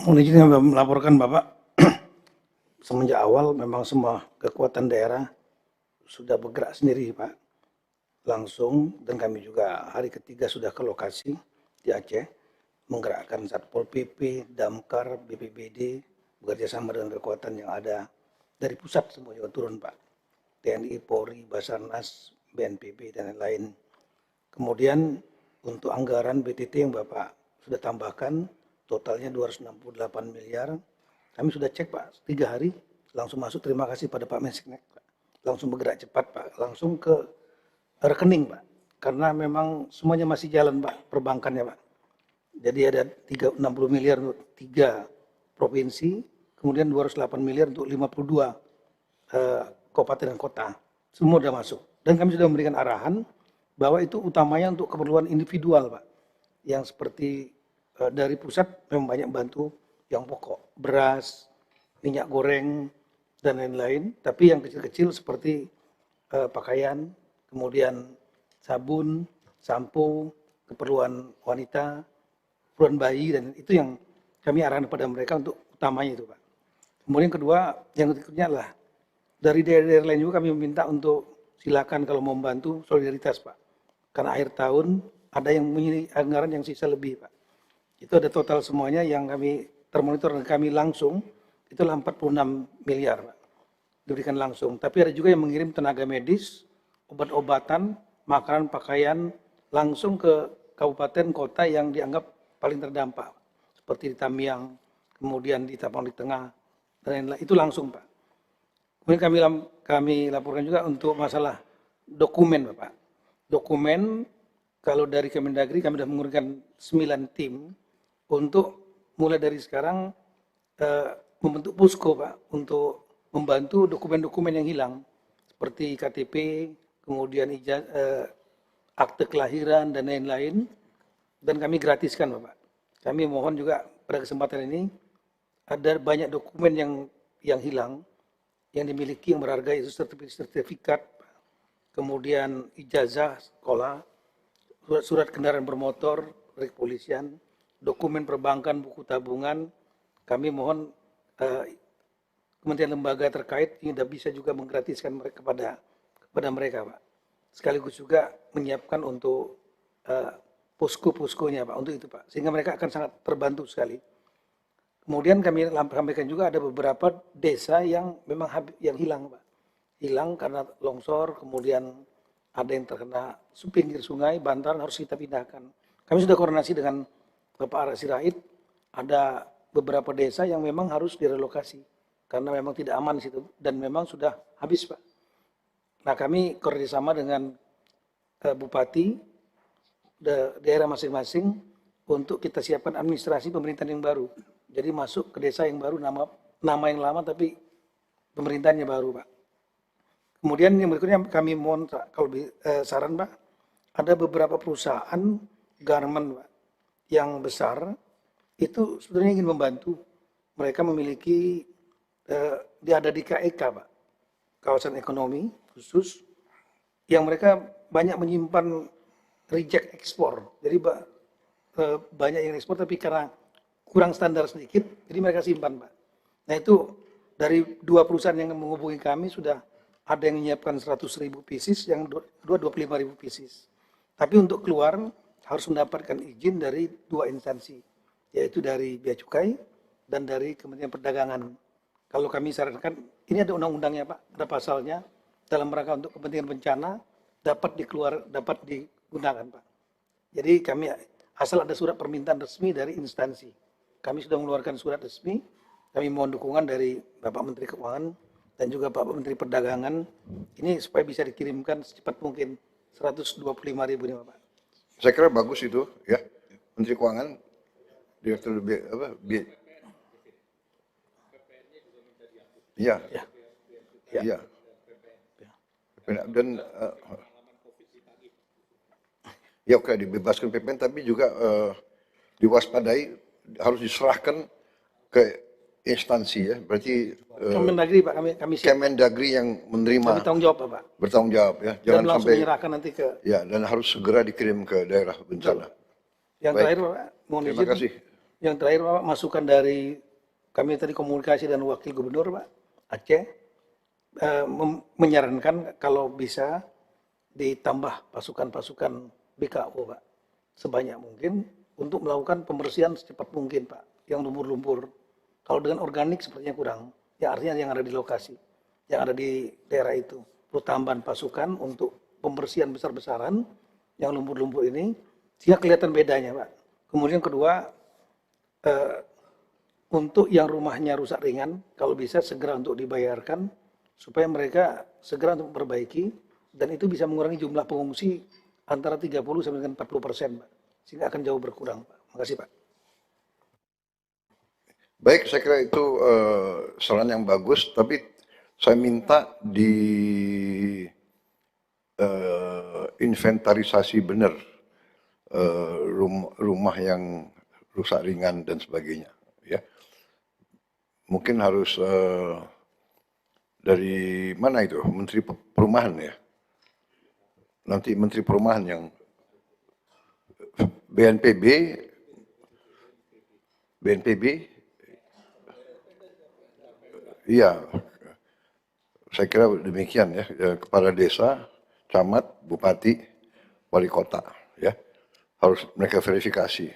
Mohon izin melaporkan Bapak, semenjak awal memang semua kekuatan daerah sudah bergerak sendiri Pak, langsung, dan kami juga hari ketiga sudah ke lokasi di Aceh, menggerakkan Satpol PP, Damkar, BPBD, bekerja sama dengan kekuatan yang ada dari pusat semua juga turun Pak, TNI, Polri, Basarnas, BNPB, dan lain-lain. Kemudian untuk anggaran BTT yang Bapak sudah tambahkan, totalnya 268 miliar. Kami sudah cek Pak, 3 hari langsung masuk. Terima kasih pada Pak Menseknek Pak. Langsung bergerak cepat Pak, langsung ke rekening Pak. Karena memang semuanya masih jalan Pak, perbankannya Pak. Jadi ada 360 miliar untuk 3 provinsi, kemudian 208 miliar untuk 52 kabupaten dan kota. Semua sudah masuk. Dan kami sudah memberikan arahan bahwa itu utamanya untuk keperluan individual Pak. Yang seperti dari pusat memang banyak bantu yang pokok, beras, minyak goreng, dan lain-lain. Tapi yang kecil-kecil seperti pakaian, kemudian sabun, sampo, keperluan wanita, keperluan bayi, dan itu yang kami arahkan kepada mereka untuk utamanya itu Pak. Kemudian kedua, yang berikutnya adalah dari daerah-daerah lain juga kami meminta untuk silakan kalau mau membantu solidaritas Pak. Karena akhir tahun ada yang memiliki anggaran yang sisa lebih Pak. Itu ada total semuanya yang kami termonitor dan kami langsung, itulah 46 miliar Pak. Diberikan langsung. Tapi ada juga yang mengirim tenaga medis, obat-obatan, makanan, pakaian, langsung ke kabupaten kota yang dianggap paling terdampak. Seperti di Tamiang, kemudian di Tapang di Tengah, dan lain-lain. Itu langsung Pak. Kemudian kami laporkan juga untuk masalah dokumen Bapak. Dokumen, kalau dari Kemendagri kami sudah menggunakan 9 tim untuk mulai dari sekarang membentuk posko Pak untuk membantu dokumen-dokumen yang hilang seperti KTP, kemudian akte kelahiran dan lain-lain, dan kami gratiskan Bapak. Kami mohon juga pada kesempatan ini ada banyak dokumen yang hilang yang dimiliki yang berharga, itu sertifikat, kemudian ijazah sekolah, surat kendaraan bermotor dari kepolisian, dokumen perbankan, buku tabungan. Kami mohon kementerian lembaga terkait tidak bisa juga menggratiskan mereka kepada mereka Pak. Sekaligus juga menyiapkan untuk posko-poskonya Pak, untuk itu Pak, sehingga mereka akan sangat terbantu sekali. Kemudian kami sampaikan juga ada beberapa desa yang memang yang hilang Pak. Hilang karena longsor, kemudian ada yang terkena pinggir sungai, bantaran harus kita pindahkan. Kami sudah koordinasi dengan Bapak Ara Sirait, ada beberapa desa yang memang harus direlokasi karena memang tidak aman di situ dan memang sudah habis Pak. Nah kami kerjasama dengan bupati daerah masing-masing untuk kita siapkan administrasi pemerintahan yang baru. Jadi masuk ke desa yang baru, nama yang lama tapi pemerintahnya baru Pak. Kemudian yang berikutnya kami mohon kalau saran Pak, ada beberapa perusahaan garment Pak yang besar itu sebenarnya ingin membantu. Mereka memiliki ada di KEK Pak, kawasan ekonomi khusus, yang mereka banyak menyimpan reject ekspor. Jadi banyak yang ekspor tapi karena kurang standar sedikit, jadi mereka simpan Pak. Nah itu dari 2 perusahaan yang menghubungi kami sudah ada yang menyiapkan 100.000 pieces, yang 25.000 pieces. Tapi untuk keluar harus mendapatkan izin dari 2 instansi, yaitu dari Bea Cukai dan dari Kementerian Perdagangan. Kalau kami sarankan, ini ada undang-undangnya Pak, ada pasalnya, dalam rangka untuk kepentingan bencana dapat digunakan Pak. Jadi kami asal ada surat permintaan resmi dari instansi. Kami sudah mengeluarkan surat resmi, kami mohon dukungan dari Bapak Menteri Keuangan dan juga Bapak Menteri Perdagangan, ini supaya bisa dikirimkan secepat mungkin 125.000 ini Bapak. Saya kira bagus itu ya, Menteri Keuangan, Direktur Iya, iya, dan ya oke dibebaskan PPN, tapi juga diwaspadai harus diserahkan ke instansi ya, berarti Kemendagri Pak, kami siap. Kemendagri yang menerima, Kami tanggung jawab Pak. bertanggung jawab ya, jangan sampai menyerahkan nanti ke ya, dan harus segera dikirim ke daerah bencana. Yang Baik. terakhir Pak, mohon Terima kasih. Yang terakhir Pak, masukan dari kami tadi komunikasi dan Wakil Gubernur Pak Aceh menyarankan kalau bisa ditambah pasukan-pasukan BKO Pak sebanyak mungkin untuk melakukan pembersihan secepat mungkin Pak yang lumpur-lumpur. Kalau dengan organik sepertinya kurang. Ya artinya yang ada di lokasi, yang ada di daerah itu. Perlu tambahan pasukan untuk pembersihan besar-besaran yang lumpur-lumpur ini sehingga kelihatan bedanya Pak. Kemudian kedua, untuk yang rumahnya rusak ringan, kalau bisa segera untuk dibayarkan supaya mereka segera untuk memperbaiki dan itu bisa mengurangi jumlah pengungsi antara 30 sampai dengan 40%, Pak. Sehingga akan jauh berkurang, Pak. Makasih, Pak. Baik, saya kira itu saran yang bagus, tapi saya minta di inventarisasi benar rumah yang rusak ringan dan sebagainya. Ya, mungkin harus dari mana itu Menteri Perumahan ya. Nanti Menteri Perumahan yang BNPB, iya, saya kira demikian ya, kepala desa, camat, bupati, wali kota, ya harus mereka verifikasi.